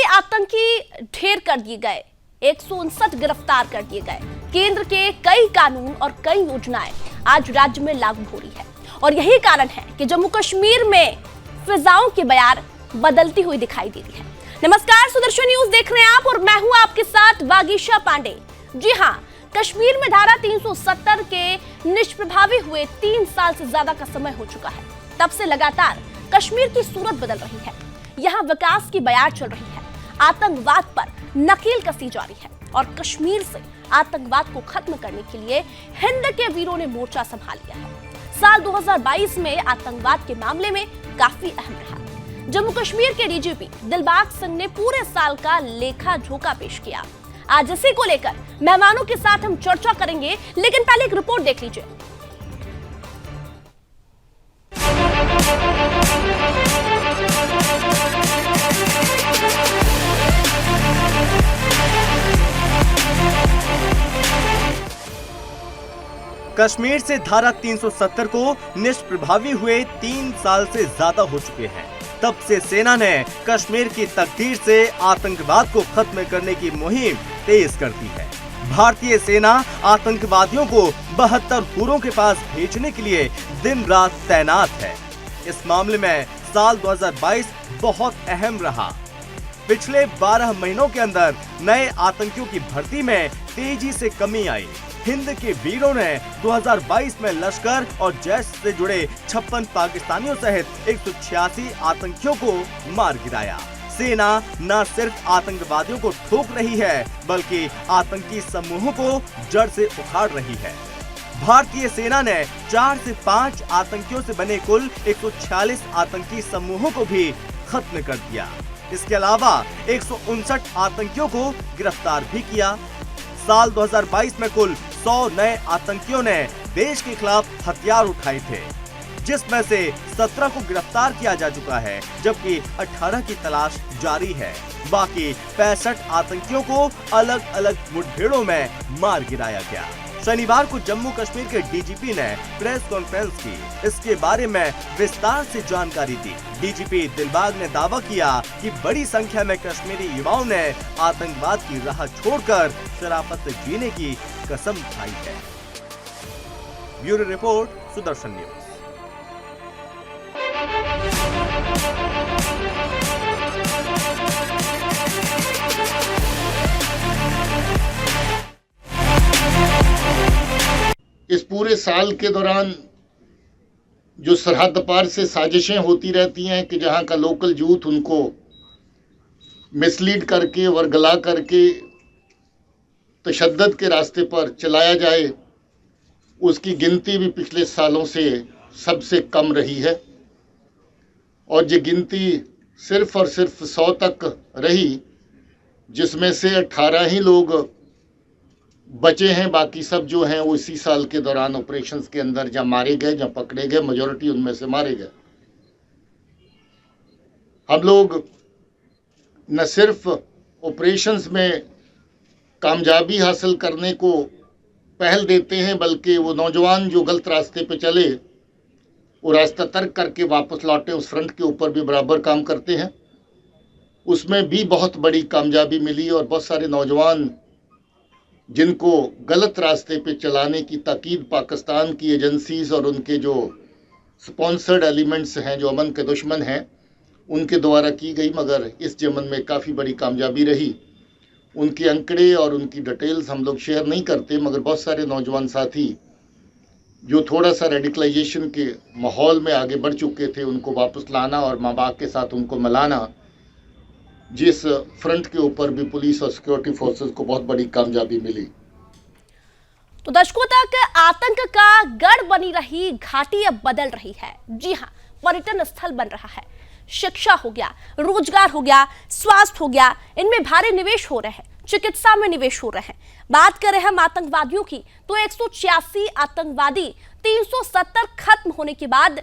आतंकी ढेर कर दिए गए, 159 गिरफ्तार कर दिए गए। केंद्र के कई कानून और कई योजनाएं आज राज्य में लागू हो रही है और यही कारण है कि जम्मू कश्मीर में फिजाओं की बयार बदलती हुई दिखाई दे रही है। नमस्कार, सुदर्शन न्यूज देख रहे हैं आप और मैं हूं आपके साथ वागीशा पांडे। जी हां, कश्मीर में धारा 370 के निष्प्रभावी हुए 3 साल से ज्यादा का समय हो चुका है। तब से लगातार कश्मीर की सूरत बदल रही है। यहाँ विकास की बयार चल रही है, आतंकवाद पर नकेल कसी जा रही है और कश्मीर से आतंकवाद को खत्म करने के लिए हिंद के वीरों ने मोर्चा संभाल लिया है। साल 2022 में आतंकवाद के मामले में काफी अहम रहा। जम्मू कश्मीर के डीजीपी दिलबाग सिंह ने पूरे साल का लेखा जोखा पेश किया। आज इसी को लेकर मेहमानों के साथ हम चर्चा करेंगे, लेकिन पहले एक रिपोर्ट देख लीजिए। कश्मीर से धारा 370 को निष्प्रभावी हुए 3 साल से ज्यादा हो चुके हैं। तब से सेना ने कश्मीर की तकदीर से आतंकवाद को खत्म करने की मुहिम तेज कर दी है। भारतीय सेना आतंकवादियों को 72 हुरों के पास भेजने के लिए दिन रात तैनात है। इस मामले में साल 2022 बहुत अहम रहा। पिछले 12 महीनों के अंदर नए आतंकियों की भर्ती में तेजी से कमी आई। हिंद के वीरों ने 2022 में लश्कर और जैश से जुड़े 56 पाकिस्तानियों सहित 186 आतंकियों को मार गिराया। सेना न सिर्फ आतंकवादियों को ठोक रही है, बल्कि आतंकी समूहों को जड़ से उखाड़ रही है। भारतीय सेना ने 4 से 5 आतंकियों से बने कुल 146 आतंकी समूहों को भी खत्म कर दिया। इसके अलावा 159 आतंकियों को गिरफ्तार भी किया। साल 2022 में कुल 100 नए आतंकियों ने देश के खिलाफ हथियार उठाए थे, जिसमें से 17 को गिरफ्तार किया जा चुका है, जबकि 18 की तलाश जारी है। बाकी 65 आतंकियों को अलग अलग मुठभेड़ों में मार गिराया गया। शनिवार को जम्मू कश्मीर के डीजीपी ने प्रेस कॉन्फ्रेंस की इसके बारे में विस्तार से जानकारी दी। डीजीपी दिलबाग ने दावा किया कि बड़ी संख्या में कश्मीरी युवाओं ने आतंकवाद की राह छोड़कर शराफत से जीने की कसम खाई है। Bureau report, Sudarshan news. इस पूरे साल के दौरान जो सरहद पार से साजिशें होती रहती हैं कि जहां का लोकल यूथ उनको मिसलीड करके वर्गला करके तशद्दुद के रास्ते पर चलाया जाए, उसकी गिनती भी पिछले सालों से सबसे कम रही है और ये गिनती सिर्फ और सिर्फ 100 तक रही, जिसमें से 18 ही लोग बचे हैं। बाकी सब जो हैं वो इसी साल के दौरान ऑपरेशंस के अंदर जहाँ मारे गए, जहाँ पकड़े गए, मेजॉरिटी उनमें से मारे गए। हम लोग न सिर्फ ऑपरेशंस में कामयाबी हासिल करने को पहल देते हैं, बल्कि वो नौजवान जो गलत रास्ते पे चले वो रास्ता तर्क करके वापस लौटे, उस फ्रंट के ऊपर भी बराबर काम करते हैं। उसमें भी बहुत बड़ी कामयाबी मिली और बहुत सारे नौजवान जिनको गलत रास्ते पे चलाने की ताकीद पाकिस्तान की एजेंसीज और उनके जो स्पॉन्सर्ड एलिमेंट्स हैं, जो अमन के दुश्मन हैं, उनके द्वारा की गई, मगर इस जमन में काफ़ी बड़ी कामयाबी रही। उनके अंकड़े और उनकी डिटेल्स हम लोग शेयर नहीं करते, मगर बहुत सारे नौजवान साथी जो थोड़ा सा रेडिकलाइजेशन के माहौल में आगे बढ़ चुके थे, उनको वापस लाना और माँ बाप के साथ उनको मिलाना, जिस फ्रंट के ऊपर भी पुलिस और सिक्योरिटी फोर्सेस को बहुत बड़ी कामयाबी मिली। तो दशकों तक आतंक का गढ़ बनी रही घाटी अब बदल रही है। जी हां, पर्यटन स्थल बन रहा है, शिक्षा हो गया, रोजगार हो गया, स्वास्थ्य हो गया, इनमें भारी निवेश हो रहे हैं, चिकित्सा में निवेश हो रहे हैं। बात कर रहे हैं हम आतंकवादियों की, तो 186 आतंकवादी 370 खत्म होने के बाद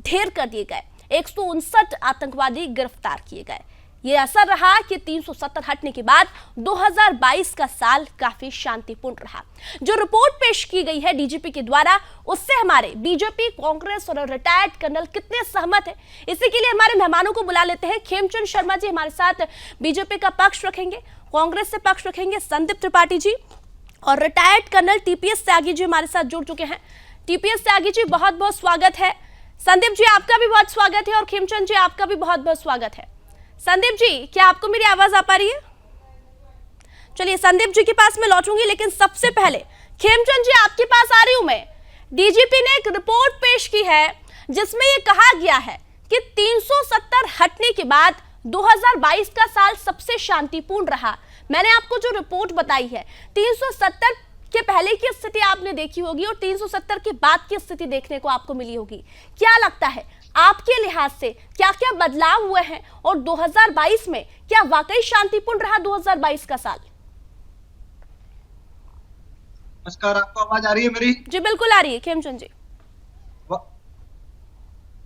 ढेर कर दिए गए, 159 आतंकवादी गिरफ्तार किए गए। ये असर रहा कि 370 हटने के बाद 2022 का साल काफी शांतिपूर्ण रहा। जो रिपोर्ट पेश की गई है डीजीपी के द्वारा, उससे हमारे बीजेपी, कांग्रेस और रिटायर्ड कर्नल कितने सहमत हैं, इसी के लिए हमारे मेहमानों को बुला लेते हैं। खेमचंद शर्मा जी हमारे साथ बीजेपी का पक्ष रखेंगे, कांग्रेस से पक्ष रखेंगे संदीप त्रिपाठी जी, और retired colonel TPS Tyagi ji हमारे साथ जुड़ चुके हैं। टीपीएस त्यागी जी बहुत बहुत स्वागत है। संदीप जी आपका भी बहुत स्वागत है, और खेमचंद जी आपका भी बहुत बहुत स्वागत है। संदीप जी, क्या आपको मेरी आवाज आ पा रही है? चलिए संदीप जी के पास मैं लौटूंगी, लेकिन सबसे पहले खेमचंद जी आपके पास आ रही हूं मैं। डीजीपी ने एक रिपोर्ट पेश की है जिसमें यह कहा गया है कि 370 हटने के बाद 2022 का साल सबसे शांतिपूर्ण रहा। मैंने आपको जो रिपोर्ट बताई है, 370 के पहले की स्थिति आपने देखी होगी और 370 के बाद की स्थिति देखने को आपको मिली होगी। क्या लगता है आपके लिहाज से क्या क्या बदलाव हुए हैं, और 2022 में क्या वाकई शांतिपूर्ण रहा 2022 का साल? नमस्कार, आपको आवाज आ रही है मेरी? जी बिल्कुल आ रही है खेमचंद जी।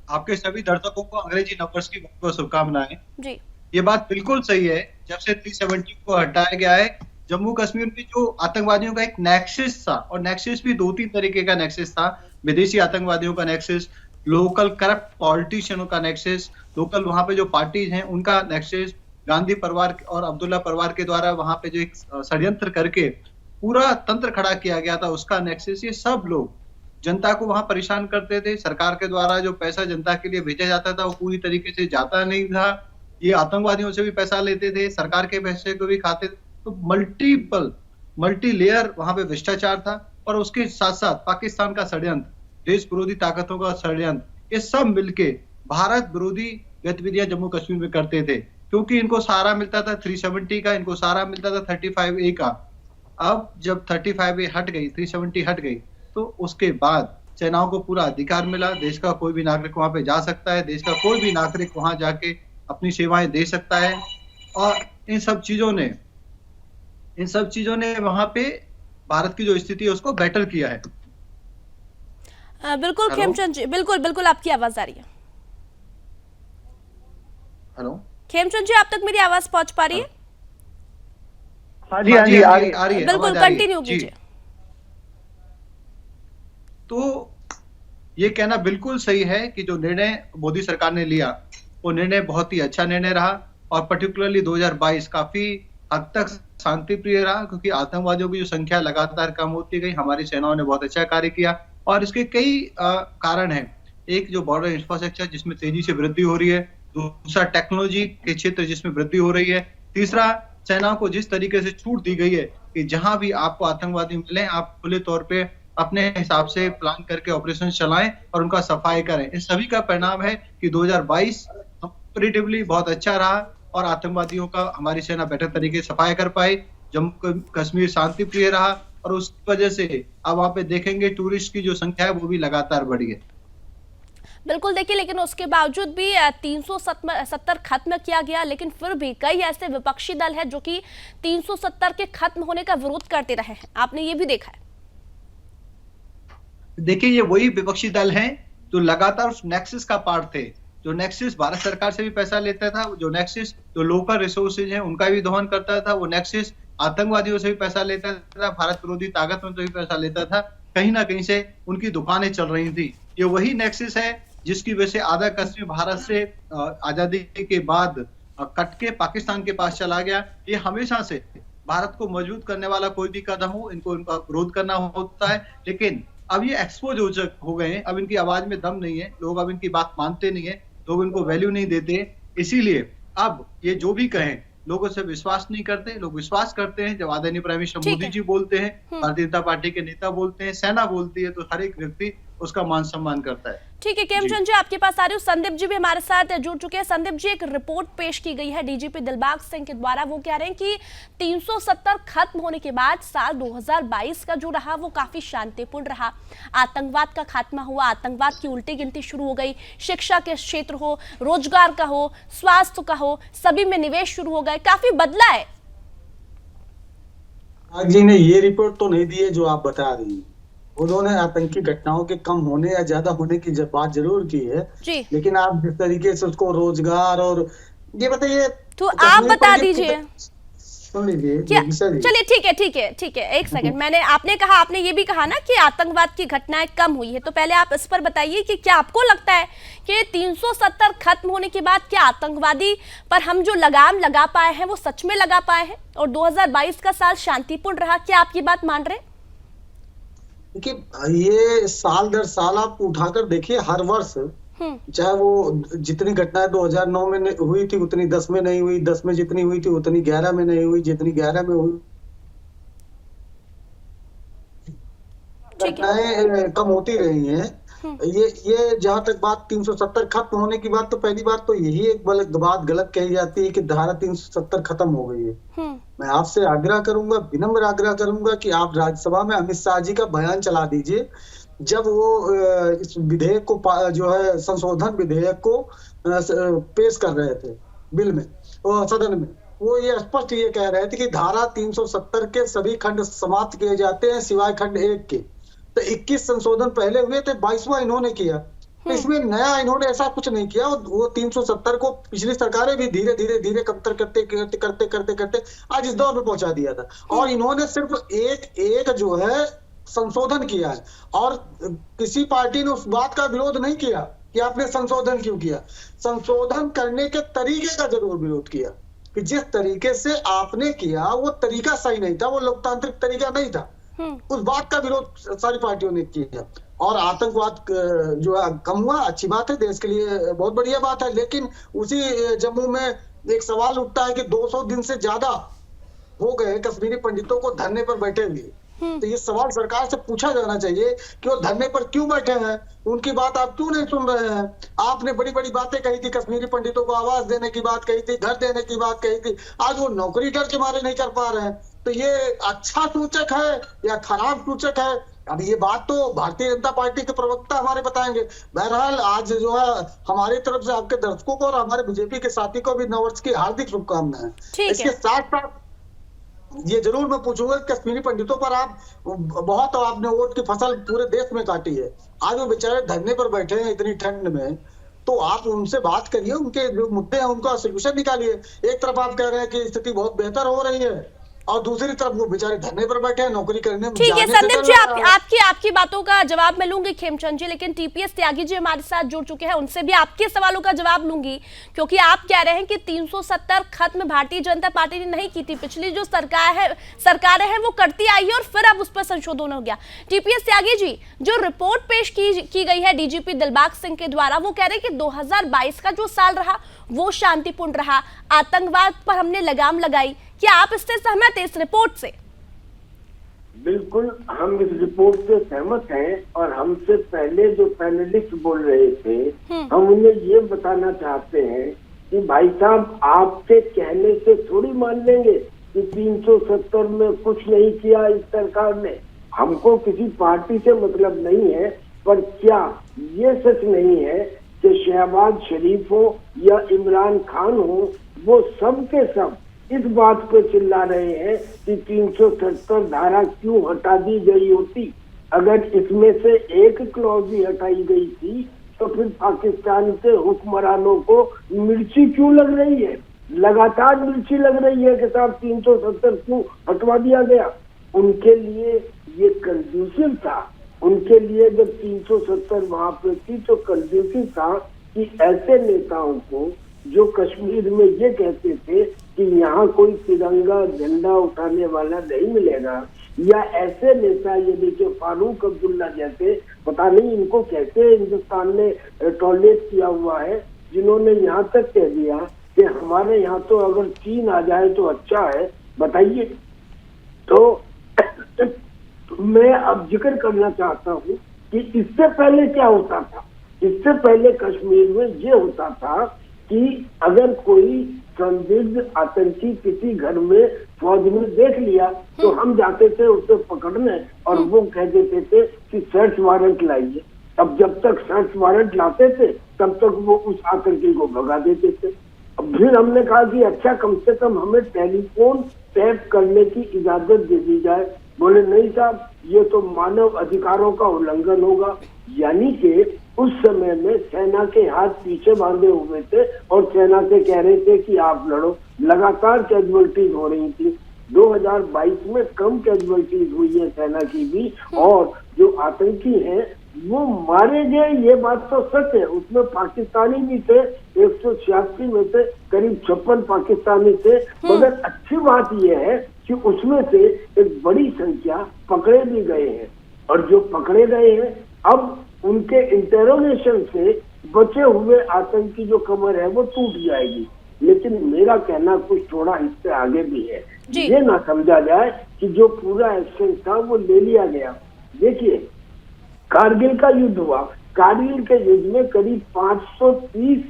आपके सभी दर्शकों को अंग्रेजी नववर्ष की बहुत बहुत शुभकामनाएं। जी, ये बात बिल्कुल सही है। जब से 370 को हटाया गया है, जम्मू कश्मीर में जो आतंकवादियों का एक नेक्सस था, और नेक्सस भी 2-3 तरीके का नेक्सस था, विदेशी आतंकवादियों का नेक्सस, लोकल करप्ट पॉलिटिशियनों का नेक्सस, लोकल वहां पे जो पार्टीज हैं उनका नेक्सस, गांधी परिवार और अब्दुल्ला परिवार के द्वारा वहां पे जो एक षड्यंत्र करके पूरा तंत्र खड़ा किया गया था उसका नेक्सस, ये सब लोग जनता को वहां परेशान करते थे। सरकार के द्वारा जो पैसा जनता के लिए भेजा जाता था वो पूरी तरीके से जाता नहीं था। ये आतंकवादियों से भी पैसा लेते थे, सरकार के पैसे को भी खाते थे। तो मल्टी लेयर वहां पे भ्रष्टाचार था, और उसके साथ साथ पाकिस्तान का षड्यंत्र, देश विरोधी ताकतों का षड्यंत्र, ये सब मिलके भारत विरोधी गतिविधियां जम्मू कश्मीर में करते थे। क्योंकि इनको सहारा मिलता था 370 का, इनको सहारा मिलता था 35A का। अब जब 35A हट गई, 370 हट गई, तो उसके बाद सेनाओं को पूरा अधिकार मिला। देश का कोई भी नागरिक वहां पे जा सकता है, देश का कोई भी नागरिक वहां जाके अपनी सेवाएं दे सकता है, और इन सब चीजों ने वहां पे भारत की जो स्थिति है उसको बेटर किया है। बिल्कुल खेमचंद जी, बिल्कुल बिल्कुल आपकी आवाज आ रही है। हेलो खेमचंद जी, आप तक मेरी आवाज पहुंच पा रही है? हाँ जी, आ रही है। बिल्कुल कंटिन्यू कीजिए। तो ये कहना बिल्कुल सही है कि जो निर्णय मोदी सरकार ने लिया वो निर्णय बहुत ही अच्छा निर्णय रहा, और पर्टिकुलरली 2022 काफी हद तक शांति प्रिय रहा, क्योंकि आतंकवादियों की जो संख्या लगातार कम होती गई। हमारी सेनाओं ने बहुत अच्छा कार्य किया, और इसके कई कारण हैं। एक, जो बॉर्डर इंफ्रास्ट्रक्चर जिसमें तेजी से वृद्धि हो रही है, दूसरा टेक्नोलॉजी के क्षेत्र जिसमें वृद्धि हो रही है, तीसरा सेनाओं को जिस तरीके से छूट दी गई है कि जहां भी आपको आतंकवादी मिले आप खुले तौर पे अपने हिसाब से प्लान करके ऑपरेशन चलाएं और उनका सफाई करें। इस सभी का परिणाम है कि 2022 कंपैरेटिवली बहुत अच्छा रहा, और आतंकवादियों का हमारी सेना बेहतर तरीके से सफाई कर पाई। जम्मू कश्मीर शांति प्रिय रहा, और उस वजह से अब वहां पे देखेंगे टूरिस्ट की जो संख्या है वो भी लगातार बढ़ी है। बिल्कुल देखिए, लेकिन उसके बावजूद भी 370 खत्म किया गया, लेकिन फिर भी कई ऐसे विपक्षी दल हैं जो कि 370 के खत्म होने का विरोध करते रहे हैं। आपने ये भी देखा है? देखिए, ये वही विपक्षी दल हैं जो लगातार उस नेक्सस का पार्ट थे, जो नेक्सस भारत सरकार से भी पैसा लेता था, जो नेक्सस जो लोकल रिसोर्सेज हैं उनका भी दोहन करता था, वो नेक्सस आतंकवादियों से भी पैसा लेता था, भारत विरोधी ताकतों से भी पैसा लेता था। कहीं ना कहीं से उनकी दुकानें चल रही थी। ये वही नेक्सस है जिसकी वजह से आधा कश्मीर भारत से आजादी के बाद कट के पाकिस्तान के पास चला गया। ये हमेशा से भारत को मजबूत करने वाला कोई भी कदम हो, इनको इनका विरोध करना होता है, लेकिन अब ये एक्सपोज हो गए हैं। अब इनकी आवाज में दम नहीं है, लोग अब इनकी बात मानते नहीं है, लोग इनको वैल्यू नहीं देते। इसीलिए अब ये जो भी कहें लोगों से विश्वास नहीं करते। लोग विश्वास करते हैं जब आदरणीय प्राइम मिनिस्टर मोदी जी बोलते हैं, भारतीय जनता पार्टी के नेता बोलते हैं, सेना बोलती है, तो हर एक व्यक्ति उसका मान सम्मान करता है। ठीक है खेमचंद जी, आपके पास आ रही हूँ। संदीप जी भी हमारे साथ जुड़ चुके हैं। संदीप जी, एक रिपोर्ट पेश की गई है डीजीपी दिलबाग सिंह के द्वारा। वो कह रहे हैं कि 370 खत्म होने के बाद साल 2022 का जो रहा वो काफी शांतिपूर्ण रहा। आतंकवाद का खात्मा हुआ, आतंकवाद की उल्टी गिनती शुरू हो गई, शिक्षा के क्षेत्र हो, रोजगार का हो, स्वास्थ्य का हो, सभी में निवेश शुरू हो गए, काफी बदला है। जी ने ये रिपोर्ट तो नहीं दी है जो आप बता रही हैं। उन्होंने आतंकी घटनाओं के कम होने या ज्यादा होने की बात जरूर की है, लेकिन आप जिस तरीके से उसको रोजगार और ये बताइए, तो आप बता दीजिए। सुन लीजिए क्या, योगेश्वर जी। चलिए ठीक है, एक सेकंड। आपने ये भी कहा ना कि आतंकवाद की घटनाएं कम हुई है, तो पहले आप इस पर बताइए कि क्या आपको लगता है कि 370 खत्म होने के बाद क्या आतंकवादी पर हम जो लगाम लगा पाए हैं वो सच में लगा पाए हैं, और 2022 का साल शांतिपूर्ण रहा? क्या आप ये बात मान रहे हैं? देखिए, ये साल दर साल आप उठाकर देखिए, हर वर्ष चाहे वो जितनी घटनाएं 2009 में हुई थी उतनी 10 में नहीं हुई, 10 में जितनी हुई थी उतनी 11 में नहीं हुई, जितनी 11 में हुई घटनाएं कम होती रही हैं। ये जहां तक बात 370 खत्म होने की बात, तो पहली बात तो यही एक बात गलत कही जाती है कि धारा 370 खत्म हो गई है। मैं आपसे आग्रह करूंगा, विनम्र आग्रह करूंगा कि आप राज्यसभा में अमित शाह जी का बयान चला दीजिए, जब वो इस विधेयक को जो है संशोधन विधेयक को पेश कर रहे थे बिल में, सदन में, वो ये स्पष्ट ये कह रहे थे कि धारा 370 के सभी खंड समाप्त किए जाते हैं सिवाय खंड 1 के। तो 21 संशोधन पहले हुए थे, 22वां इन्होंने किया। तो इसमें नया इन्होंने ऐसा कुछ नहीं किया। वो 370 को पिछली सरकारें भी धीरे धीरे कमतर करते आज इस दौर में पहुंचा दिया था, और इन्होंने सिर्फ एक जो है संशोधन किया है, और किसी पार्टी ने उस बात का विरोध नहीं किया कि आपने संशोधन क्यों किया। संशोधन करने के तरीके का जरूर विरोध किया कि जिस तरीके से आपने किया वो तरीका सही नहीं था, वो लोकतांत्रिक तरीका नहीं था। उस बात का विरोध सारी पार्टियों ने किया। और आतंकवाद जो है कम हुआ, अच्छी बात है, देश के लिए बहुत बढ़िया बात है। लेकिन उसी जम्मू में एक सवाल उठता है कि 200 दिन से ज्यादा हो गए कश्मीरी पंडितों को धरने पर बैठे हुए। तो ये सवाल सरकार से पूछा जाना चाहिए कि वो धरने पर क्यों बैठे हैं, उनकी बात आप क्यों नहीं सुन रहे हैं। आपने बड़ी बड़ी बातें कही थी, कश्मीरी पंडितों को आवास देने की बात कही थी, घर देने की बात कही थी, आज वो नौकरी डर के मारे नहीं कर पा रहे हैं। तो ये अच्छा सूचक है या खराब सूचक है, अब ये बात तो भारतीय जनता पार्टी के प्रवक्ता हमारे बताएंगे। बहरहाल आज जो है हमारी तरफ से आपके दर्शकों को और हमारे बीजेपी के साथी को भी नववर्ष की हार्दिक शुभकामनाएं। इसके साथ साथ ये जरूर मैं पूछूंगा, कश्मीरी पंडितों पर आप बहुत आपने वोट की फसल पूरे देश में काटी है, आज वो बेचारे धरने पर बैठे हैं इतनी ठंड में, तो आप उनसे बात करिए, उनके जो मुद्दे हैं उनका सोल्यूशन निकालिए। एक तरफ आप कह रहे हैं कि स्थिति बहुत बेहतर हो रही है, और दूसरी तरफ वो बेचारे धरने पर बैठे हैं नौकरी करने में। ठीक है संदीप जी, आपकी बातों का जवाब मैं लूंगी खेमचंद जी, लेकिन टीपीएस त्यागी जी हमारे साथ जुड़ चुके हैं, उनसे भी आपके सवालों का जवाब लूंगी, क्योंकि आप कह रहे हैं कि 370 खत्म भारतीय जनता पार्टी ने नहीं की थी, पिछली जो सरकारें हैं वो करती आई है और फिर अब उस पर संशोधन हो गया। टीपीएस त्यागी जी, जो रिपोर्ट पेश की गई है डीजीपी दिलबाग सिंह के द्वारा, वो कह रहे हैं कि 2022 का जो साल रहा वो शांतिपूर्ण रहा, आतंकवाद पर हमने लगाम लगाई। क्या आप इससे सहमत हैं, इस रिपोर्ट से? बिल्कुल, हम इस रिपोर्ट से सहमत हैं, और हमसे पहले जो पैनलिस्ट बोल रहे थे हम उन्हें ये बताना चाहते हैं कि भाई साहब, आपके कहने से थोड़ी मान लेंगे कि 370 में कुछ नहीं किया इस सरकार ने। हमको किसी पार्टी से मतलब नहीं है, पर क्या ये सच नहीं है कि शहबाज शरीफ हो या इमरान खान हो, वो सब के सब इस बात पे चिल्ला रहे हैं कि 370 धारा क्यों हटा दी गई होती। अगर इसमें से एक क्लॉज भी हटाई गई थी तो फिर पाकिस्तान के हुक्मरानों को मिर्ची क्यों लग रही है, लगातार मिर्ची लग रही है कि साहब 370 क्यों हटवा दिया गया। उनके लिए ये कंफ्यूजन था, उनके लिए जब 370 वहां पे थी तो कंफ्यूजन था कि ऐसे नेताओं को जो कश्मीर में ये कहते थे कि यहाँ कोई तिरंगा झंडा उठाने वाला नहीं मिलेगा, या ऐसे नेता ये देखिए फारूक अब्दुल्ला जैसे, पता नहीं इनको कैसे हिंदुस्तान ने टॉलरेट किया हुआ है, जिन्होंने यहाँ तक कह दिया कि हमारे यहाँ तो अगर चीन आ जाए तो अच्छा है। बताइए, तो मैं अब जिक्र करना चाहता हूँ कि इससे पहले क्या होता था। इससे पहले कश्मीर में ये होता था कि अगर कोई संदिग्ध आतंकी किसी घर में फौज में देख लिया तो हम जाते थे उसे पकड़ने, और वो कह देते थे कि सर्च वारंट लाइए। अब जब तक सर्च वारंट लाते थे तब तक वो उस आतंकी को भगा देते थे। अब फिर हमने कहा कि अच्छा, कम से कम हमें टेलीफोन टैप करने की इजाजत दे दी जाए। बोले नहीं साहब, ये तो मानव अधिकारों का उल्लंघन होगा। यानी कि उस समय में सेना के हाथ पीछे बांधे हुए थे और सेना से कह रहे थे कि आप लड़ो। लगातार कैजुअलिटीज हो रही थी। 2022 में कम कैजुअलिटीज हुई है सेना की भी, और जो आतंकी हैं वो मारे गए, ये बात तो सच है। उसमें पाकिस्तानी भी थे, 186 में से करीब 56 पाकिस्तानी थे। मगर अच्छी बात यह है कि उसमें से एक बड़ी संख्या पकड़े भी गए हैं, और जो पकड़े गए हैं अब उनके इंटेरोगेशन से बचे हुए आतंकी जो कमर है वो टूट जाएगी। लेकिन मेरा कहना कुछ थोड़ा इससे आगे भी है। ये ना समझा जाए कि जो पूरा एक्शन था वो ले लिया गया। देखिए, कारगिल का युद्ध हुआ। कारगिल के युद्ध में करीब 530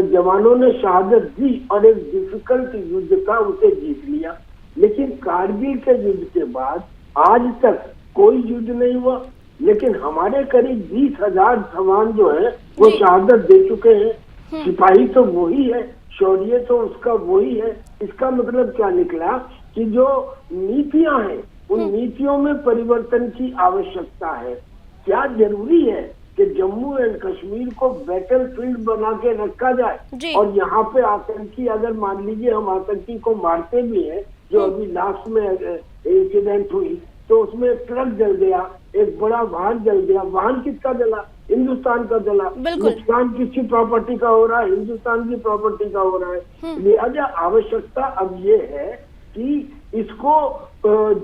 जवानों ने शहादत दी और एक डिफिकल्ट युद्ध था, उसे जीत लिया। लेकिन कारगिल के युद्ध के बाद आज तक कोई युद्ध नहीं हुआ। लेकिन हमारे करीब 20,000 जवान जो है वो शहादत दे चुके हैं। सिपाही तो वही है, शौर्य तो उसका वही है। इसका मतलब क्या निकला कि जो नीतियां हैं उन नीतियों में परिवर्तन की आवश्यकता है। क्या जरूरी है कि जम्मू एंड कश्मीर को बैटल फील्ड बना के रखा जाए और यहाँ पे आतंकी, अगर मान लीजिए हम आतंकी को मारते भी हैं, जो अभी लास्ट में इंसिडेंट हुई तो उसमें एक ट्रक जल गया, एक बड़ा वाहन जल गया। वाहन किसका जला? हिंदुस्तान का जला। नुकसान किसकी प्रॉपर्टी का हो रहा है? हिंदुस्तान की प्रॉपर्टी का हो रहा है। लिहाजा आवश्यकता अब ये है कि इसको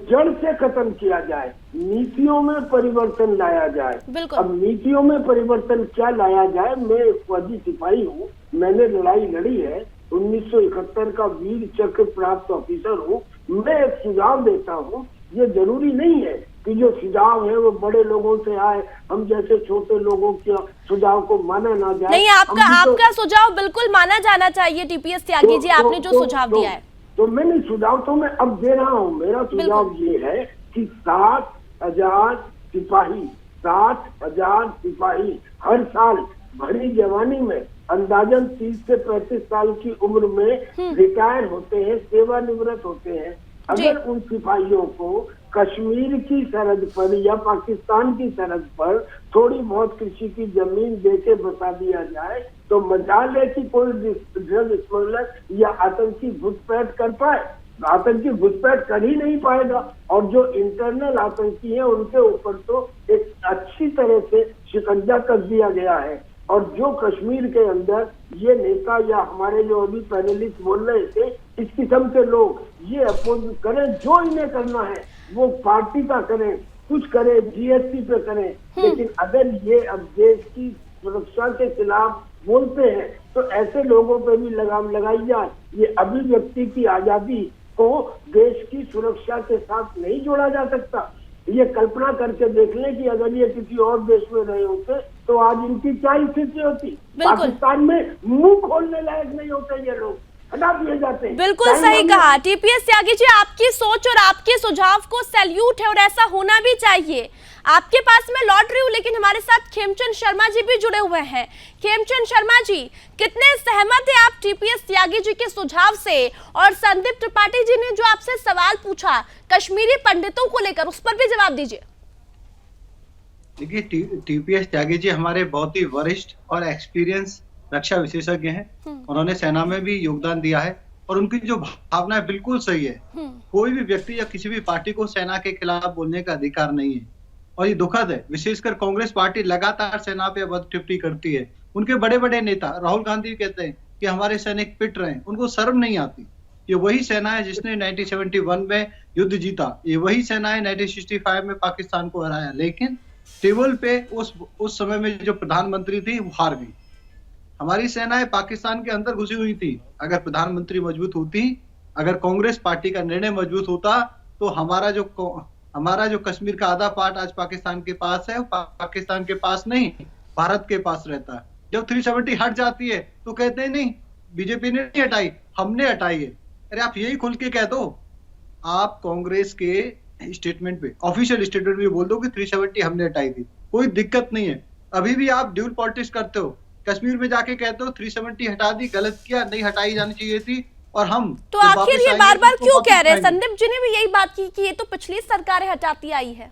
जड़ से खत्म किया जाए, नीतियों में परिवर्तन लाया जाए। अब नीतियों में परिवर्तन क्या लाया जाए? मैं एक फौजी सिपाही हूँ, मैंने लड़ाई लड़ी है, 1971 का वीर चक्र प्राप्त ऑफिसर हूँ। मैं एक सुझाव देता हूँ, ये जरूरी नहीं है कि जो सुझाव है वो बड़े लोगों से आए, हम जैसे छोटे लोगों के सुझाव को माना ना जाए। नहीं, आपका सुझाव बिल्कुल माना जाना चाहिए टीपीएस त्यागी जी, आपने जो सुझाव दिया है। तो मैंने सुझाव तो मैं अब दे रहा हूँ। मेरा सुझाव ये है कि 60,000 सिपाही, 60,000 सिपाही हर साल भरी जवानी में अंदाजन 30 से 35 साल की उम्र में रिटायर होते हैं, सेवानिवृत्त होते हैं। अगर उन सिपाहियों को कश्मीर की सरहद पर या पाकिस्तान की सरहद पर थोड़ी बहुत कृषि की जमीन देके बसा दिया जाए तो मजाल है कि कोई ड्रग स्मगलर या आतंकी घुसपैठ कर पाए। आतंकी घुसपैठ कर ही नहीं पाएगा। और जो इंटरनल आतंकी हैं उनके ऊपर तो एक अच्छी तरह से शिकंजा कर दिया गया है। और जो कश्मीर के अंदर ये नेता या हमारे जो अभी पैनलिस्ट बोल रहे थे, इस किस्म के लोग ये अपोज करें, जो इन्हें करना है वो पार्टी का करें, कुछ करें, जीएसटी पे करें। लेकिन अगर ये अब देश की सुरक्षा के खिलाफ बोलते हैं तो ऐसे लोगों पे भी लगाम लगाई जाए। ये अभिव्यक्ति की आजादी को देश की सुरक्षा के साथ नहीं जोड़ा जा सकता। ये कल्पना करके देख लें कि अगर ये किसी और देश में रहे होते तो आज इनकी क्या स्थिति होती। पाकिस्तान में मुंह खोलने लायक नहीं होते ये लोग, हटा दिए जाते हैं। बिल्कुल सही कहा टीपीएस त्यागी जी, आपकी सोच और आपके सुझाव को सैल्यूट है और ऐसा होना भी चाहिए। आपके पास मैं लौट रही हूँ, लेकिन हमारे साथ खेमचंद शर्मा जी भी जुड़े हुए हैं। खेमचंद शर्मा जी, कितने सहमत हैं आप टीपीएस त्यागी जी के सुझाव से? और संदीप त्रिपाठी जी ने जो आपसे सवाल पूछा कश्मीरी पंडितों को लेकर, उस पर भी जवाब दीजिए। देखिए, टीपीएस त्यागी जी हमारे बहुत ही वरिष्ठ और एक्सपीरियंस रक्षा विशेषज्ञ हैं। उन्होंने सेना में भी योगदान दिया है और उनकी जो भावना है बिल्कुल सही है। कोई भी व्यक्ति या किसी भी पार्टी को सेना के खिलाफ बोलने का अधिकार नहीं है और ये दुखद है। विशेषकर कांग्रेस पार्टी लगातार सेना पे अभद्र टिप्पणी करती है। उनके बड़े बड़े नेता राहुल गांधी कहते हैं कि हमारे सैनिक पिट रहे हैं, उनको शर्म नहीं आती। ये वही सेना है जिसने 1971 में युद्ध जीता, ये वही सेना है 1965 में पाकिस्तान को हराया। लेकिन टेबल पे उस समय में जो प्रधानमंत्री थी वो हार गई। हमारी सेनाएं पाकिस्तान के अंदर घुसी हुई थी। अगर प्रधानमंत्री मजबूत होती, अगर कांग्रेस पार्टी का निर्णय मजबूत होता तो हमारा जो कश्मीर का आधा पार्ट आज पाकिस्तान के पास है, पाकिस्तान के पास नहीं भारत के पास रहता है। जब 370 हट जाती है तो कहते हैं नहीं बीजेपी ने नहीं हटाई, हमने हटाई है। अरे आप यही खुल के कह दो। आप कांग्रेस के स्टेटमेंट पे, ऑफिशियल स्टेटमेंट में बोल दो कि 370 हमने हटाई थी, कोई दिक्कत नहीं है। अभी भी आप ड्यूल पॉलिटिक्स करते हो, कश्मीर में जाके कहते हो 370 हटा दी, गलत किया, नहीं हटाई जानी चाहिए थी। और हम तो आखिर ये बार बार क्यों कह रहे हैं? संदीप जी ने भी यही बात की कि ये तो पिछली सरकारें हटाती आई है।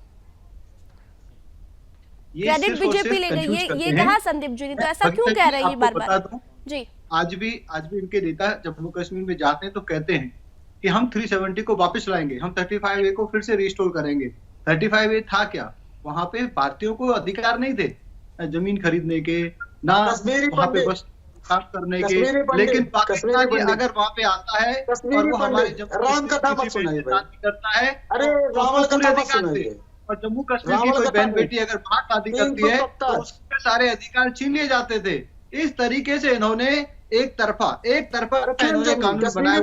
क्रेडिट बीजेपी ले गई, ये कहा संदीप जी ने, तो ऐसा क्यों कह रहे हैं ये बार-बार? जी, आज भी इनके नेता जम्मू कश्मीर में जाते हैं तो कहते हैं कि हम 370 को वापस लाएंगे, हम 35A को फिर से रिस्टोर करेंगे। 35A था क्या? वहां पे भारतीयों को अधिकार नहीं थे जमीन खरीदने के, ना वहां पे बस काम करने के, लेकिन पाकिस्तान अगर वहां पे आता है और वो हमारे राम कथा मत सुनाइए भाई, करता है, अरे रावण कथा मत सुनाइए। और जम्मू कश्मीर की कोई बहन बेटी अगर बाहर शादी करती है तो उसके सारे अधिकार छीन लिए जाते थे। इस तरीके से इन्होंने एक तरफा इन्होंने कानून बनाया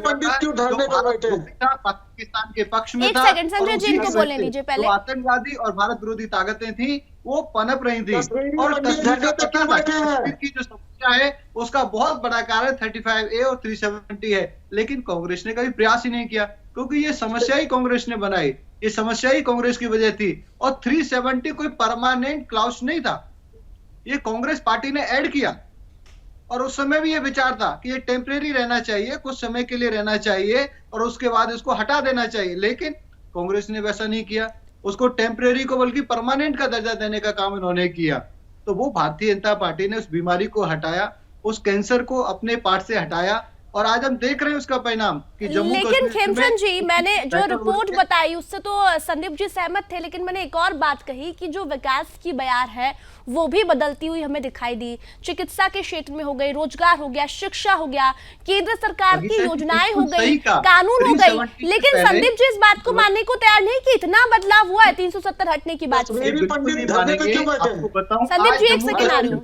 पाकिस्तान के पक्ष में था। संजय जी इनको बोलने दीजिए पहले। आतंकवादी और भारत विरोधी ताकतें थी वो पनप रही थी, और कश्मीर की जो समस्या है उसका बहुत बड़ा कारण 35A और 370 है, लेकिन कांग्रेस ने कभी प्रयास ही नहीं किया, क्योंकि ये समस्या ही कांग्रेस ने बनाई, ये समस्या ही कांग्रेस की वजह थी। और 370 कोई परमानेंट क्लाउज नहीं था, ये कांग्रेस पार्टी ने ऐड किया, और उस समय भी ये विचार था कि ये टेम्परेरी रहना चाहिए, कुछ समय के लिए रहना चाहिए और उसके बाद इसको हटा देना चाहिए, लेकिन कांग्रेस ने वैसा नहीं किया, उसको टेम्परेरी को बल्कि परमानेंट का दर्जा देने का काम इन्होंने किया। तो वो भारतीय जनता पार्टी ने उस बीमारी को हटाया, उस कैंसर को अपने पार्ट से हटाया, और आज हम देख रहे हैं उसका परिणाम कि जम्मू लेकिन खेमचंद जी, मैंने जो रिपोर्ट बताई उससे तो संदीप जी सहमत थे, लेकिन मैंने एक और बात कही कि जो विकास की बयार है वो भी बदलती हुई हमें दिखाई दी। चिकित्सा के क्षेत्र में हो गई, रोजगार हो गया, शिक्षा हो गया, केंद्र सरकार की योजनाएं हो गई, कानून हो गई, लेकिन संदीप जी इस बात को मानने को तैयार नहीं कि इतना बदलाव हुआ है 370 हटने की बात से। संदीप जी एक सेकेंड आ रही हूँ।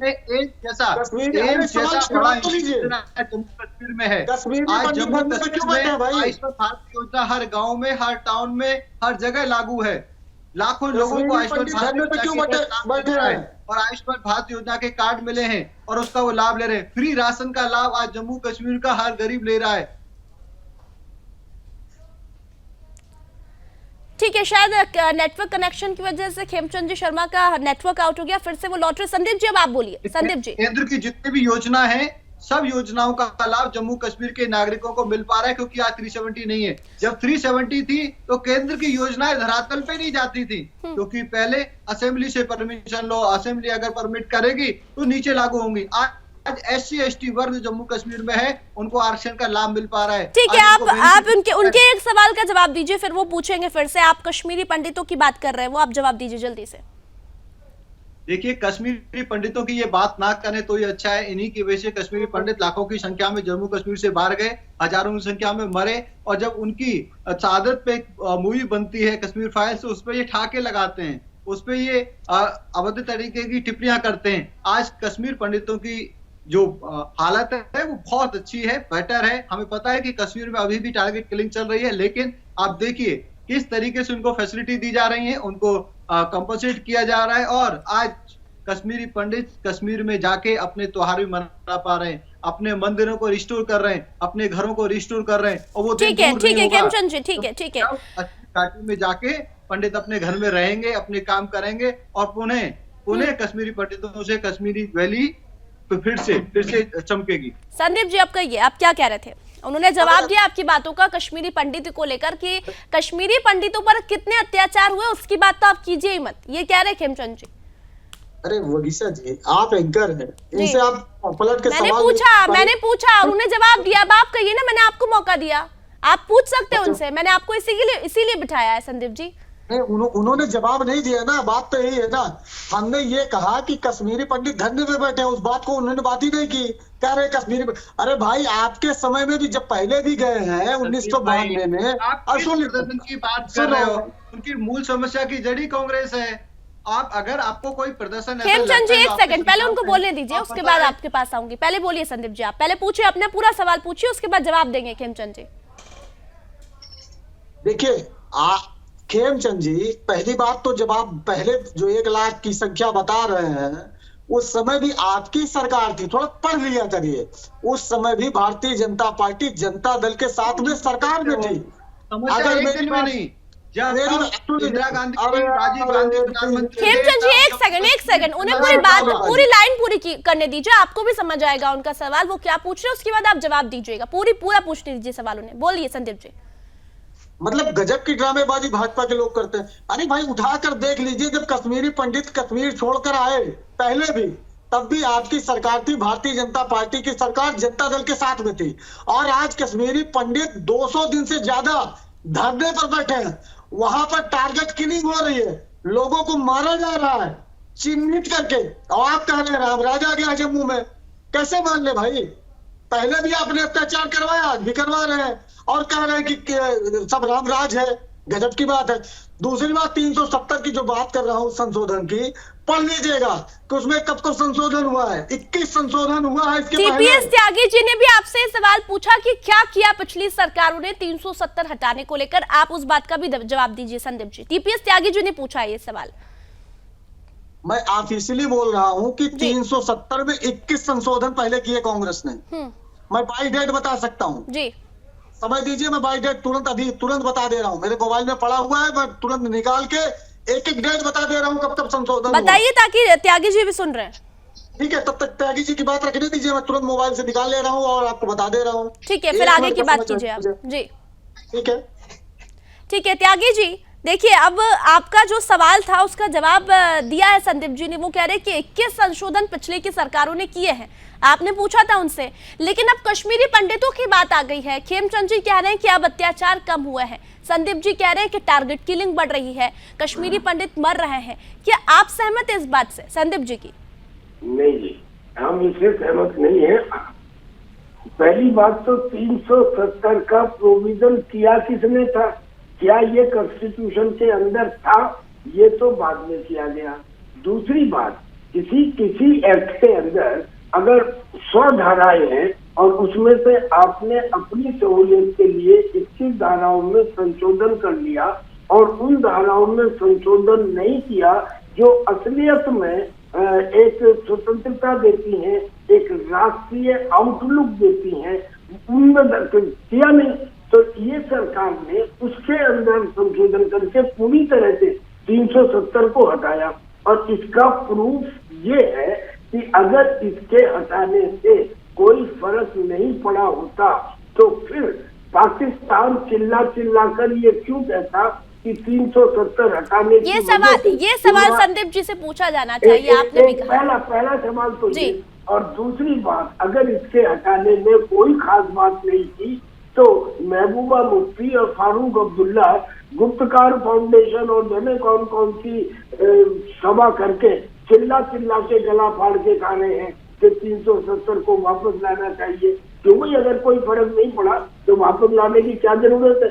जम्मू कश्मीर में है, आज जम्मू कश्मीर में आयुष्मान भारत योजना हर गांव में, हर टाउन में, हर जगह लागू है। लाखों लोगों को आयुष्मान भारत और आयुष्मान भारत योजना के कार्ड मिले हैं और उसका वो लाभ ले रहे हैं। फ्री राशन का लाभ आज जम्मू कश्मीर का हर गरीब ले रहा है। ठीक है, शायद नेटवर्क कनेक्शन की वजह से खेमचंद जी शर्मा का नेटवर्क आउट हो गया, फिर से वो लौट रहे। संदीप जी अब आप बोलिए। संदीप जी, केंद्र की जितनी भी योजना है, सब योजनाओं का लाभ जम्मू कश्मीर के नागरिकों को मिल पा रहा है, क्योंकि आज 370 नहीं है। जब 370 थी तो केंद्र की योजनाएं धरातल पे नहीं जाती थी, क्योंकि पहले असेंबली से परमिशन लो, असेंबली अगर परमिट करेगी तो नीचे लागू होंगी। आज SC ST वर्ग जम्मू कश्मीर में है, उनको आरक्षण का लाभ मिल पा रहा है। ठीक है, आप उनके एक सवाल का जवाब दीजिए, फिर वो पूछेंगे फिर से। आप कश्मीरी पंडितों की बात कर रहे हैं, वो आप जवाब दीजिए जल्दी से। देखिए, कश्मीरी पंडितों की ये बात ना करें तो ये अच्छा है। इन्हीं की वजह से कश्मीरी पंडित लाखों की संख्या में जम्मू कश्मीर से बाहर गए, हजारों की संख्या में मरे, और जब उनकी शहादत पे मूवी बनती है कश्मीर फाइल्स, उस पर ये ठाके लगाते हैं, उस पर ये अभद्र तरीके की टिप्पणियां करते हैं। आज कश्मीर पंडितों की जो हालत है वो बहुत अच्छी है, बेटर है। हमें पता है कि कश्मीर में अभी भी टारगेट किलिंग चल रही है, लेकिन आप देखिए किस तरीके से उनको फैसिलिटी दी जा रही है, उनको कंपनसेट किया जा रहा है, और आज कश्मीरी पंडित कश्मीर में जाके अपने त्योहार भी मना पा रहे हैं, अपने मंदिरों को रिस्टोर कर रहे हैं, अपने घरों को रिस्टोर कर रहे हैं, और वो ठीक है खेमचंद जी, ठीक है घाटी में जाके पंडित अपने घर में रहेंगे, अपने काम करेंगे, और पुनः कश्मीरी पंडितों से कश्मीरी वैली तो फिर से चमकेगी। संदीप जी, आप कहिए, आप क्या कह रहे थे? उन्होंने जवाब दिया आपकी बातों का कश्मीरी पंडित को लेकर कि कश्मीरी पंडितों पर कितने अत्याचार हुए उसकी बात तो आप कीजिए ही मत, ये कह रहे खेमचंद जी। अरे वगीशा जी, आप एंकर हैं, इनसे आप पलट के मैंने पूछा, उन्होंने जवाब दिया। अब आप कहिए ना, मैंने आपको मौका दिया, आप पूछ सकते हैं उनसे, मैंने आपको इसीलिए बिठाया है। संदीप जी, उन्होंने जवाब नहीं दिया ना, बात तो यही है ना। हमने ये कहा कि कश्मीरी पंडित धरने पे बैठे, उस बात को उन्होंने बात ही नहीं की। कह रहे कश्मीरी, अरे भाई आपके समय में भी जब पहले भी गए हैं 1992 में, की बात कर रहे हो, उनकी मूल समस्या की जड़ी कांग्रेस है। आप अगर आपको कोई प्रदर्शन, खेमचंद जी एक सेकंड, पहले उनको बोलने दीजिए, उसके बाद आपके पास आऊंगी। पहले बोलिए संदीप जी, आप पहले पूछिए, अपना पूरा सवाल पूछिए, उसके बाद जवाब देंगे खेमचंद जी। देखिए खेमचंद जी, पहली बात तो जब आप पहले जो 1 लाख की संख्या बता रहे हैं, उस समय भी आपकी सरकार थी, थोड़ा पढ़ लिया करिए। उस समय भी भारतीय जनता पार्टी जनता दल के साथ में सरकार में थी। अगर मेरी बात नहीं, इंदिरा गांधी, राजीव गांधी प्रधानमंत्री। खेमचंद जी एक सेकंड, उन्हें पूरी लाइन पूरी करने दीजिए, आपको भी समझ आएगा उनका सवाल, वो क्या पूछ रहे हैं, उसके बाद आप जवाब दीजिएगा। पूरा पूछने दीजिए सवाल उन्हें। बोलिए संदीप जी। मतलब गजब की ड्रामेबाजी भाजपा के लोग करते हैं। अरे भाई उठा कर देख लीजिए, जब कश्मीरी पंडित कश्मीर छोड़कर आए पहले भी, तब भी आपकी सरकार थी, भारतीय जनता पार्टी की सरकार जनता दल के साथ में थी। और आज कश्मीरी पंडित 200 दिन से ज्यादा धरने पर बैठे हैं, वहां पर टारगेट किलिंग हो रही है, लोगों को मारा जा रहा है चिन्हित करके। और आप कह रहे हैं राम राज आ गया जम्मू में, कैसे मान ले भाई? पहले भी आपने अत्याचार करवाया, आज भी करवा रहे हैं और कह रहे हैं कि सब राम राज है। गजब की बात है। दूसरी बात, 370 की जो बात कर रहा हूं संशोधन की, पढ़ लीजिएगा कि उसमें कब कब संशोधन हुआ है। 21 संशोधन हुआ है इसके पहले। टीपीएस त्यागी जी ने भी आपसे सवाल पूछा कि क्या किया पिछली सरकारों ने 370 हटाने को लेकर, आप उस बात का भी जवाब दीजिए संदीप जी। टीपीएस त्यागी जी ने पूछा ये सवाल। मैं ऑफिशियली बोल रहा हूं कि 370 में 21 संशोधन पहले किए कांग्रेस ने। मैं बाई डेट बता सकता हूं जी, समय दीजिए, मैं बाई डेट तुरंत बता दे रहा हूं। मेरे मोबाइल में पड़ा हुआ है, मैं तुरंत निकाल के एक डेट बता दे रहा हूं कब कब संशोधन बताइए, ताकि त्यागी जी भी सुन रहे हैं। ठीक है, तब तक त्यागी जी की बात रखने दीजिए, मैं तुरंत मोबाइल से निकाल ले रहा हूँ और आपको बता दे रहा हूँ। ठीक है, फिर आगे की बात कीजिए आप जी। ठीक है त्यागी जी, देखिए अब आपका जो सवाल था उसका जवाब दिया है संदीप जी ने। वो कह रहे हैं कि 21 संशोधन पिछले की सरकारों ने किए हैं, आपने पूछा था उनसे। लेकिन अब कश्मीरी पंडितों की बात आ गई है। खेमचंद जी कह रहे हैं कि अब अत्याचार कम हुए हैं, संदीप जी कह रहे हैं कि टारगेट किलिंग बढ़ रही है, कश्मीरी पंडित मर रहे हैं। क्या आप सहमत हैं इस बात से संदीप जी की? नहीं जी, हम इससे सहमत नहीं है। पहली बात तो 370 का प्रोविजन किया किसने था? क्या ये कॉन्स्टिट्यूशन के अंदर था? ये तो बाद में किया गया। दूसरी बात, किसी एक्ट के अंदर अगर 100 धाराएं हैं और उसमें से आपने अपनी सहूलियत के लिए 21 धाराओं में संशोधन कर लिया और उन धाराओं में संशोधन नहीं किया जो असलियत में एक स्वतंत्रता देती हैं, एक राष्ट्रीय आउटलुक देती हैं, उनमें किया नहीं, तो ये सरकार ने उसके अंदर संशोधन करके पूरी तरह से 370 को हटाया। और इसका प्रूफ ये है कि अगर इसके हटाने से कोई फर्क नहीं पड़ा होता तो फिर पाकिस्तान चिल्ला कर ये क्यों कहता कि 370 हटाने की ये सवाल संदीप जी से पूछा जाना चाहिए। आपने भी कहा पहला सवाल तो ये। और दूसरी बात, अगर इसके हटाने में कोई खास बात नहीं थी तो महबूबा मुफ्ती और फारूक अब्दुल्ला गुप्तकार फाउंडेशन और जाने कौन कौन सी सभा करके चिल्ला के गला फाड़ के कह रहे हैं कि 370 को वापस लाना चाहिए। क्यों भाई, अगर कोई फर्क नहीं पड़ा तो वापस लाने की क्या जरूरत है?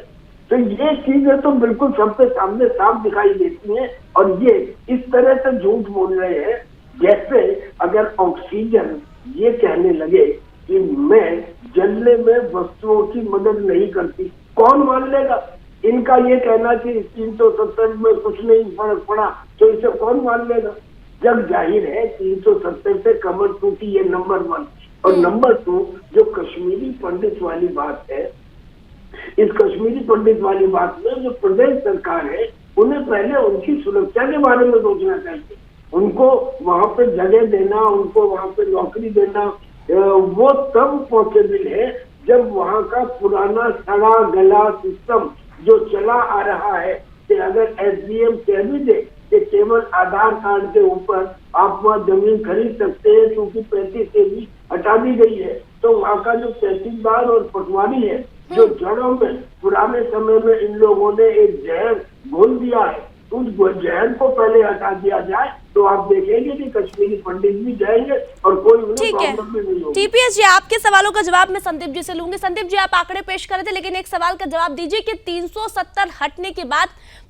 तो ये चीजें तो बिल्कुल सबके सामने साफ दिखाई देती हैं। और ये इस तरह से झूठ बोल रहे हैं जैसे अगर ऑक्सीजन ये कहने लगे कि मैं जलने में वस्तुओं की मदद नहीं करती, कौन मान लेगा? इनका ये कहना कि 370 में कुछ नहीं फर्क पड़ा तो इसे कौन मान लेगा? जब जाहिर है 370 से कमर टूटी, ये नंबर 1। और नंबर 2, जो कश्मीरी पंडित वाली बात है, इस कश्मीरी पंडित वाली बात में जो प्रदेश सरकार है उन्हें पहले उनकी सुरक्षा के बारे में सोचना चाहिए। उनको वहां पे जगह देना, उनको वहां पे नौकरी देना, वो तब पॉसिबल है जब वहां का पुराना सड़ा गला सिस्टम जो चला आ रहा है कि अगर एसडीएम कह भी दे कि केवल आधार कार्ड के ऊपर आप वहाँ जमीन खरीद सकते हैं क्योंकि 35 सेवी हटा दी गई है, तो वहाँ का जो तहसीलदार और पटवारी है जो जड़ों में पुराने समय में इन लोगों ने एक जहर घोल दिया है, उस जहर को पहले हटा दिया जाए तो आप देखेंगे कि कश्मीरी पंडित भी जाएंगे और कोई उन्हें प्रॉब्लम भी नहीं होगी। टीपीएस जी, आपके सवालों का जवाब मैं संदीप जी से लूंगी। संदीप जी, आप आंकड़े पेश कर रहे थे, लेकिन एक सवाल का जवाब दीजिए कि 370 हटने के बाद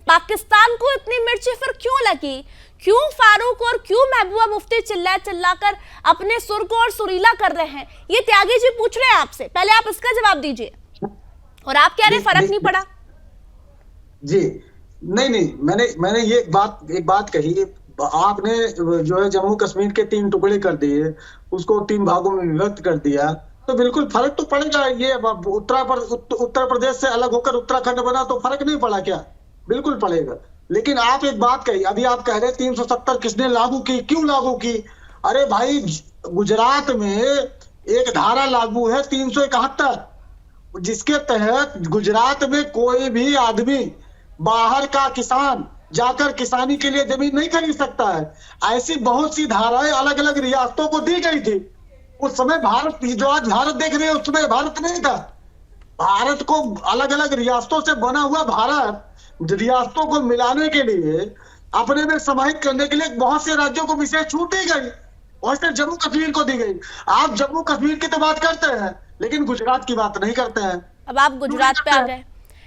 पाकिस्तान को इतनी मिर्ची फिर क्यों लगी? क्यों फारूक और क्यों महबूबा मुफ्ती चिल्ला कर अपने सुर को और सुरीला कर रहे हैं? ये त्यागी जी पूछ रहे हैं आपसे, पहले आप इसका जवाब दीजिए। और आप कह रहे फर्क नहीं पड़ा जी? नहीं, मैंने ये एक बात कही। आपने जो है जम्मू कश्मीर के 3 टुकड़े कर दिए, उसको 3 भागों में विभक्त कर दिया, तो बिल्कुल फर्क तो पड़ेगा। ये उत्तर प्रदेश से अलग होकर उत्तराखंड बना तो फर्क नहीं पड़ा क्या? बिल्कुल पड़ेगा। लेकिन आप एक बात कही, अभी आप कह रहे 370 किसने लागू की, क्यों लागू की? अरे भाई, गुजरात में एक धारा लागू है 371, जिसके तहत गुजरात में कोई भी आदमी, बाहर का किसान जाकर किसानी के लिए जमीन नहीं खरीद सकता है। ऐसी बहुत सी धाराएं अलग अलग रियासतों को दी गई थी। उस समय भारत, जो आज भारत देख रहे हैं, उस समय भारत नहीं था। भारत को अलग अलग रियासतों से बना हुआ भारत रियासतों को मिलाने के लिए, अपने में समाहित करने के लिए बहुत से राज्यों को विशेष छूट दी गई, और सिर्फ जम्मू कश्मीर को दी गई। आप जम्मू कश्मीर की तो बात करते हैं, लेकिन गुजरात की बात नहीं करते हैं। अब आप गुजरात पे आ गए।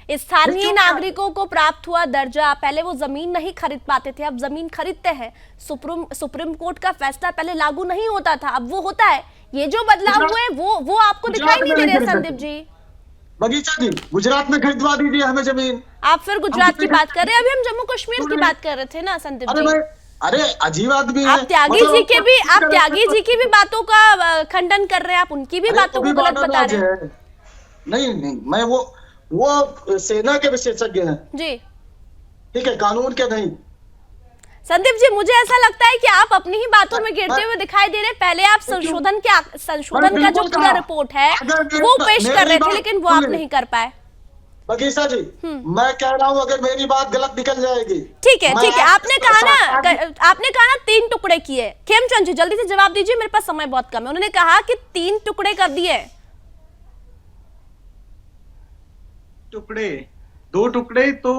स्थानीय नागरिकों को प्राप्त हुआ दर्जा, पहले वो जमीन नहीं खरीद पाते थे, अब जमीन खरीदते हैं। सुप्रीम कोर्ट का फैसला पहले लागू नहीं होता था, अब वो होता है। ये जो बदलाव हुए वो आपको दिखाई नहीं दे रहे संदीप जी? बगीचा जी, गुजरात में खरीदवा दीजिए हमें जमीन। आप फिर गुजरात की बात कर रहे हैं, अभी हम जम्मू कश्मीर की बात कर रहे थे ना संदीप जी। अरे अजीब आदमी है। आप त्यागी जी की भी बातों का खंडन कर रहे हैं, आप उनकी भी बातों को गलत बता रहे हैं। नहीं, मैं वो सेना के विशेषज्ञ हैं जी, ठीक है, कानून के नहीं। संदीप जी, मुझे ऐसा लगता है कि आप अपनी ही बातों में गिरते हुए दिखाई दे रहे। पहले आप संशोधन का जो पूरा रिपोर्ट है वो पेश कर रहे थे, लेकिन वो आप नहीं कर पाए। बगीचा जी, मैं कह रहा हूँ अगर मेरी बात गलत निकल जाएगी। ठीक है, आपने कहा ना 3 टुकड़े किए। खेमचंद जी जल्दी से जवाब दीजिए, मेरे पास समय बहुत कम है। उन्होंने कहा कि 3 टुकड़े कर दिए। 2 टुकड़े तो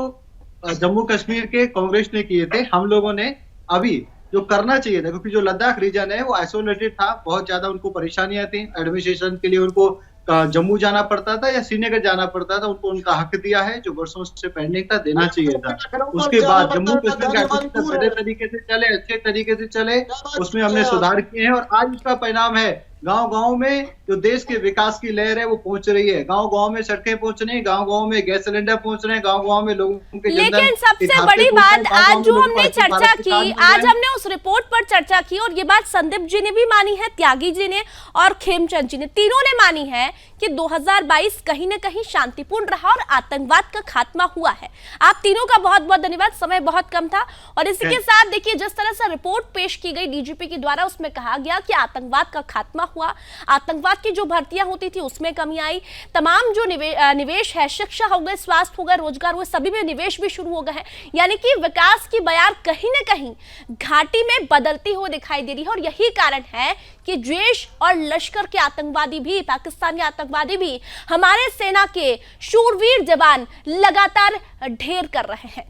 जम्मू कश्मीर के कांग्रेस ने किए थे। हम लोगों ने अभी जो करना चाहिए था, क्योंकि जो लद्दाख रीजन है वो आइसोलेटेड था, बहुत ज्यादा उनको परेशानियां थी। एडमिनिस्ट्रेशन के लिए उनको जम्मू जाना पड़ता था या श्रीनगर जाना पड़ता था। उनको उनका हक दिया है जो वर्षों से पेंडिंग था, देना चाहिए था। उसके बाद जम्मू कश्मीर बड़े तरीके से चले, अच्छे तरीके से चले, उसमें हमने सुधार किए हैं और आज उसका परिणाम है। गांव-गांव में जो देश के विकास की लहर है वो पहुंच रही है। गांव-गांव में सड़कें पहुंच रही हैं, गांव-गांव में गैस सिलेंडर पहुंच रहे हैं, गांव-गांव में लोगों के, लेकिन सबसे बड़ी बात आज जो हमने चर्चा की, आज हमने उस रिपोर्ट पर चर्चा की और ये बात संदीप जी ने भी मानी है, त्यागी जी ने और खेमचंद जी ने, तीनों ने मानी है कि 2022 कहीं न कहीं शांतिपूर्ण रहा और आतंकवाद का खात्मा हुआ है। आप तीनों का बहुत बहुत धन्यवाद, समय बहुत कम था। और इसी के साथ देखिए, जिस तरह से रिपोर्ट पेश की गई डीजीपी के द्वारा, उसमें कहा गया कि आतंकवाद का खात्मा हुआ, आतंकवाद की जो भर्तियां होती थी उसमें कमी आई, तमाम जो निवेश है, शिक्षा हो गए, स्वास्थ्य हो गए, रोजगार हुए, सभी में निवेश भी शुरू हो गए हैं। यानी कि विकास की बयार कहीं न कहीं घाटी में बदलती हुई दिखाई दे रही है। और यही कारण है कि जैश और लश्कर के आतंकवादी भी, पाकिस्तानी आतंकवादी भी हमारे सेना के शूरवीर जवान लगातार ढेर कर रहे हैं।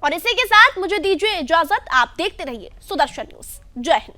और इसी के साथ मुझे दीजिए इजाजत, आप देखते रहिए सुदर्शन न्यूज। जय हिंद।